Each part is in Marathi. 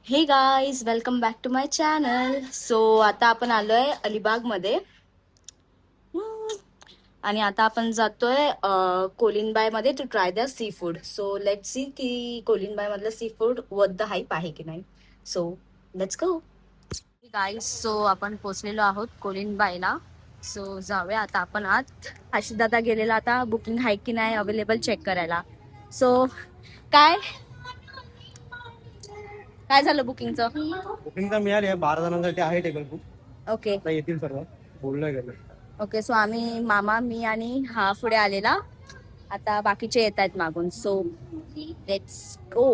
हे guys, welcome back to my channel. So आता आपण आलोय अलिबागमध्ये. आणि आता आपण जातोय कोलिनबाय मध्ये to try the sea food. So let's see की कोलिनबाय मधलं sea food worth the hype आहे की नाही. So let's go guys. So आपण पोहोचलेलो आहोत कोलिनबायला. सो जाऊया आता आपण आत. आशिष दादा गेलेला आता बुकिंग आहे की नाही अवेलेबल चेक करायला. सो काय काय झालं बुकिंगचं? बुकिंग तर मिळाली आहे, 12 जणांसाठी आहे टेबल बुक. ओके आता येतील सर्व, बोललोय गेलं. ओके. सो आम्ही मामा, मी आणि हा पुढे आलेला. आता बाकीचे येत आहेत मागून. So let's go.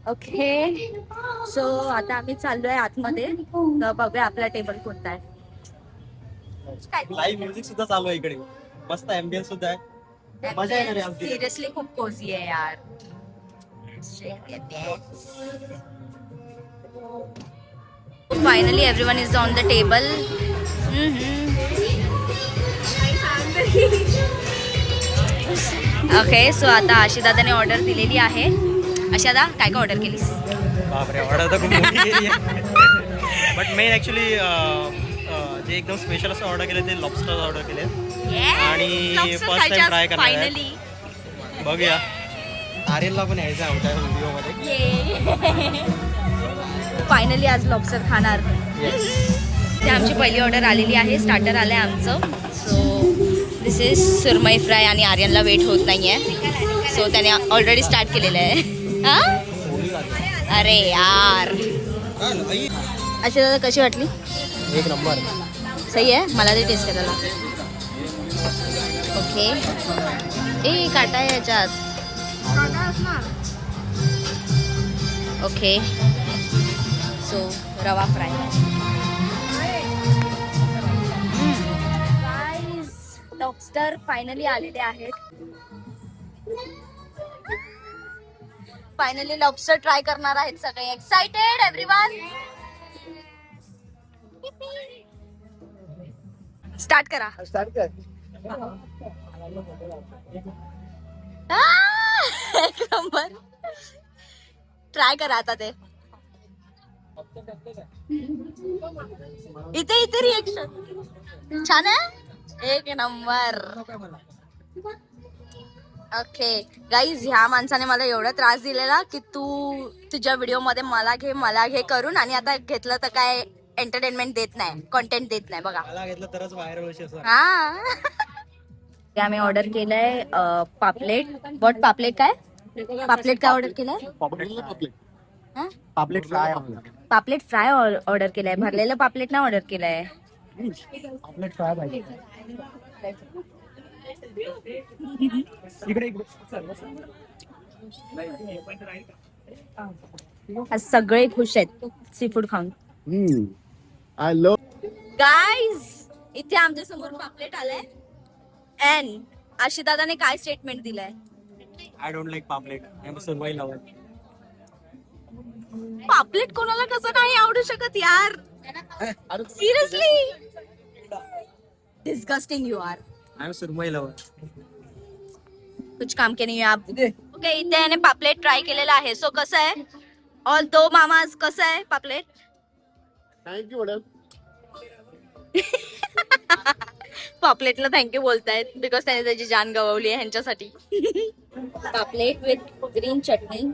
Okay. So आता आम्ही चाललोय आतमध्ये. तर बघूया आपला टेबल कोणता आहे. लाईव्ह म्युझिक सुद्धा चालू आहे इकडे, मस्त एम्बियन्स सुद्धा आहे. मजा येणार आहे आमची. सिरियसली खूप कोझी आहे यार. Finally everyone is on the table. Okay. So आता आशिदादाने ऑर्डर दिलेली आहे. आशिदा, काय काय ऑर्डर केलीस? बापरे, ऑर्डर तर खूप मोठी केली आहे. बट मेन ऍक्च्युली जे एकदम स्पेशल असं ऑर्डर केलं ते लॉबस्टर ऑर्डर केले आणि फर्स्ट टाइम ट्राय करणार आहे. फायनली बघूया, आर्यनला पण यायचं आहे आमच्या व्हिडिओमध्ये. फायनली आज लॉबस्टर खाणार. ते आमची पहिली ऑर्डर आलेली आहे. स्टार्टर आलं आहे आमचं. So this is surmai fry. आणि आर्यनला वेट होत नाही आहे, सो त्याने ऑलरेडी स्टार्ट केलेलं आहे. अरे यार. अशी दादा कशी वाटली? एक नंबर. सही आहे. मला ते टेस्ट करायला. ओके. ए काटा आहे याच्यात. ओके. सो रवा फ्राय. लॉबस्टर फायनली आलेले आहेत. फायनली लॉबस्टर ट्राय करणार आहेत सगळे. Excited everyone? स्टार्ट करा. एक नंबर. ट्राय करा आता ते. इथे इथे रिएक्शन छान आहे. एक नंबर. ओके गाईज, ह्या माणसाने मला एवढा त्रास दिलेला की तू तुझ्या व्हिडिओ मध्ये मला घे करून, आणि आता घेतलं तर काय एंटरटेनमेंट देत नाही, कॉन्टेंट देत नाही. बघा, मला घेतलं तरच व्हायरल होईल. हा. ते आम्ही ऑर्डर केलंय पापलेट. वॉट पापलेट? काय पापलेट काय ऑर्डर केलंय? पापलेट फ्राय. पापलेट फ्राय ऑर्डर केलंय. भरलेलं पापलेट नाही ऑर्डर केलंय. पापलेट फ्राय पाहिजे. आज सगळे खुश आहेत सी फूड खाऊन. I love. गाईज, इथे आमच्या समोर पापलेट आलंय. एंड आशिदादाने काय स्टेटमेंट दिलंय? I don't like paplet. I am a surmai lover. पापलेट कोणाला कसं नाही आवडू शकत यार. Seriously disgusting you are. I am surmai lover. कुछ काम के नहीं आप. ओके, इथे याने पापलेट ट्राय केलेला आहे. सो कसं आहे? ऑल दो मामाज, कसं आहे पापलेट? Thank you madam. पापलेटला थँक्यू बोलतायत बिकॉज त्याने त्याची जान गववली आहे ह्यांच्यासाठी. पापलेट विथ ग्रीन चटणी.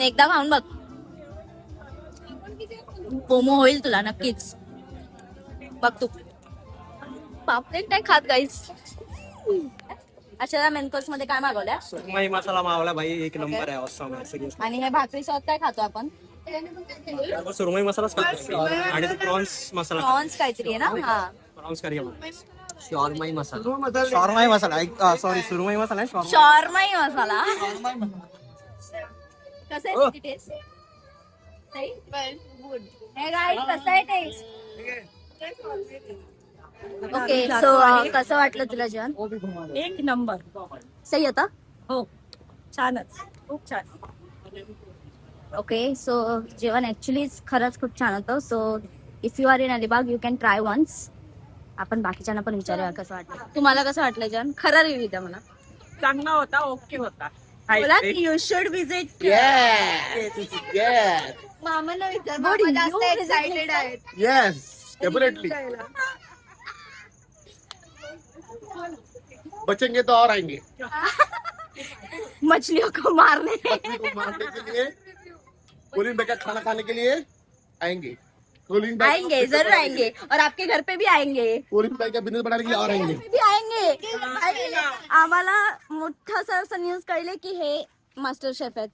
एकदा खाऊन बघ, पोमो होईल तुला नक्कीच. बघ तू. पापलेट नाही खात गाईस. अशा मेन कोर्स मध्ये काय मागवल्या? सुरमई मसाला मावला भाई, एक नंबर आहे. ऑसम आहे. आणि हे भाकरी सोबत काय खातो आपण? सुरमई मसालाच खातो आणि तो प्रॉन्स मसाला. प्रॉन्स काहीतरी आहे ना? हा, प्रॉन्स करी. शॉर्माई मसाला. शॉर्माई मसाला. सॉरी, सुरमई मसाला. शॉर्माई मसाला. कसं आहे त्याची टेस्ट? सही? गुड. हे गाईस, कसं आहे टेस्ट? ओके. सो कसं वाटलं तुला जेवण? एक नंबर. सही होता? हो, छानच, खूप छान. ओके. सो जेवण ऍक्च्युली खरंच खूप छान होतं. So if you are in Alibag you can try once. आपण बाकीच्यांना पण विचारूया कसं वाटलं. तुम्हाला कसं वाटलं जेवण? खरं रिव्ह्यू द्या मला. चांगला होता, ओके होता. बोला की यू शुड विजिट. मामाला विचार, जास्त एक्साइटेड आहेत. Yes, definitely. बचेंगे तो और आएंगे. मछलियों को मारने. मछली को मारने के लिए, कोलिन भाई का खाना खाने के लिए आएंगे. कोलिन भाई आएंगे, जरूर आएंगे. और आपके घर पे भी आएंगे. कोलिन भाई का बिझनेस बढ़ाने के लिए और आएंगे. भी आएंगे. आणि आम्हाला मोठा असं न्यूज कळले की हे मास्टर शेफ आहेत.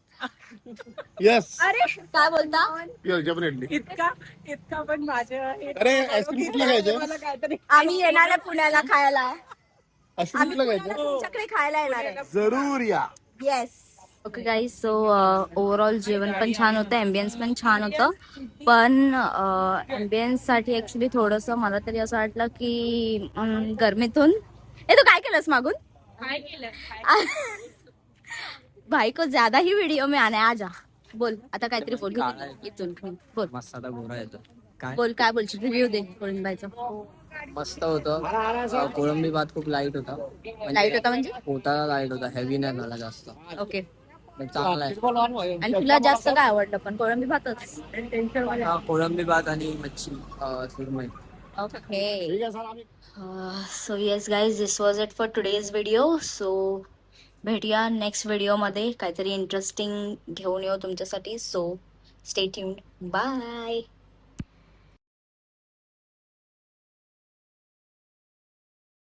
Yes, अरे काय बोलता. yes, definitely. इतका पण माझ्या अरे आईस्क्रीम कुठला खायचं? मला काहीतरी आम्ही येणार आहे पुण्याला खायला. आईस्क्रीम आम्ही कुठला पुण्याला खायचं? तुमच्याकडे खायला येणार आहे. जरूर या. Yes. Okay guys, so overall जेवण पण छान होतं, एम्बियन्स पण छान होतं. पण एम्बियन्ससाठी ॲक्च्युली थोडंसं मला तरी असं वाटलं की गरमीतून तू काय केलंस मागून. काय केलं भाई को ज्यादा ही व्हिडिओ में आना है. आजा बोल आता काहीतरी बोल इथून बोल. मस्त आता गोरा येतो काय बोल काय बोलशील, रिव्ह्यू दे कोळिंबाईचा. मस्त होतं. कोळंबी भात खूप लाईट होता. लाईट होता म्हणजे पोटाला लाईट होता, हेवी नाही झाला जास्त. ओके. पण चांगला आहे. आणि तुला जास्त काय आवडलं पण कोळंबी भातच. कोळंबी भात आणि मच्छी सुरमई. Okay. So yes guys, this was it for today's video. So भेटूया नेक्स्ट व्हिडिओमध्ये, काहीतरी इंटरेस्टिंग घेऊन येऊ तुमच्यासाठी. So stay tuned. बाय.